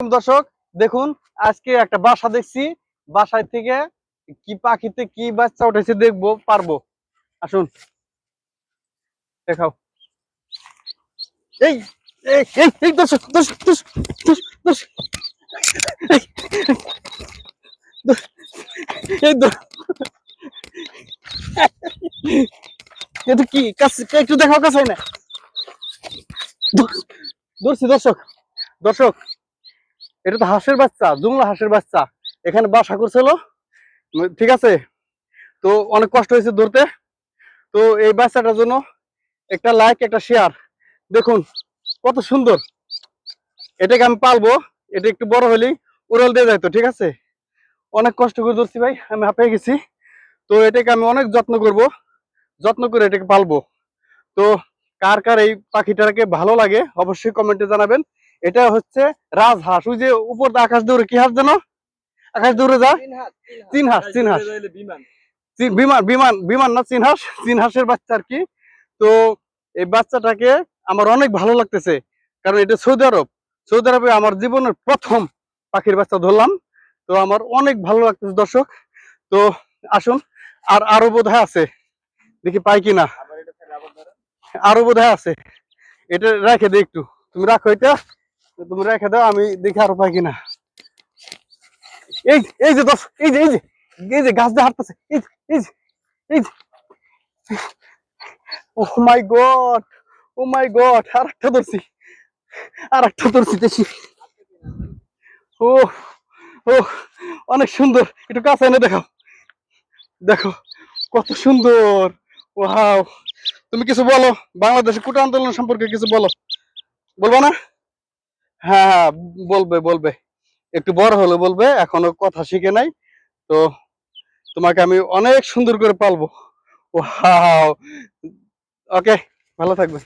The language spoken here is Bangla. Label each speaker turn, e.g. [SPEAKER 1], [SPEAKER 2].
[SPEAKER 1] দর্শক দেখুন, আজকে একটা বাসা দেখছি। বাসায় থেকে কি পাখিতে কি বাচ্চা উঠেছে দেখবো, পারবো। আসুন দেখাও। এই এই এই এই দর্শক দর্শক দর্শক দর্শক দর্শক, এই এই এটা কি কাছে একটু দেখাও, কাছে না। ধরছি দর্শক। দর্শক, এটা তো হাঁসের বাচ্চা, জুমলা হাঁসের বাচ্চা। এখানে বাসা করছিল, ঠিক আছে। তো অনেক কষ্ট হয়েছে ধরতে। তো এই বাচ্চাটার জন্য একটা লাইক, একটা শেয়ার। দেখুন কত সুন্দর। এটাকে আমি পালবো। এটা একটু বড় হলেই উড়াল দিয়ে যাইতো, ঠিক আছে। অনেক কষ্ট করে ধরছি ভাই, আমি হাঁপিয়ে গেছি। তো এটাকে আমি অনেক যত্ন করব, যত্ন করে এটাকে পালবো। তো কার কার এই পাখিটাকে ভালো লাগে অবশ্যই কমেন্টে জানাবেন। এটা হচ্ছে রাজহাঁস। ওই যে উপর আকাশ দৌড়ে, কি হাঁস যেন আকাশ দৌড়ে যা, চীন হাঁস। চীন হাঁস, বিমান বিমান বিমান না, চীন হাঁস। চীন হাঁসের বাচ্চা আর কি। তো এই বাচ্চাটাকে আমার অনেক ভালো লাগতেছে, কারণ এটা সৌদি আরব। সৌদি আরবে আমার জীবনের প্রথম পাখির বাচ্চা ধরলাম। তো আমার অনেক ভালো লাগতেছে দর্শক। তো আসুন, আর আরো বোধহয় আছে, দেখি পাই কিনা। আরো বোধহয় আছে, এটা রেখে দিই একটু। তুমি রাখো এটা, তুমি রেখে দাও, আমি দেখি আরো পাই কিনা। এই এই যে দর্শক, এই যে এই যে এই যে গাছ দিয়ে হাঁটতেছে, এই যে এই যে এই যে, ও মাই গড, ও মাই গড, আর একটা ধরছি, আর একটা ধরছি দেখি। ও ও অনেক সুন্দর। একটু কাছে এনে দেখাও, দেখো কত সুন্দর। ওয়াও। তুমি কিছু বলো, বাংলাদেশের কোটা আন্দোলন সম্পর্কে কিছু বলো। বলবো না? হ্যাঁ হ্যাঁ, বলবে বলবে। একটু বড় হলে বলবে, এখনো কথা শিখে নাই। তো তোমাকে আমি অনেক সুন্দর করে পালবো। ওয়াও। ওকে, ভালো থাকবে।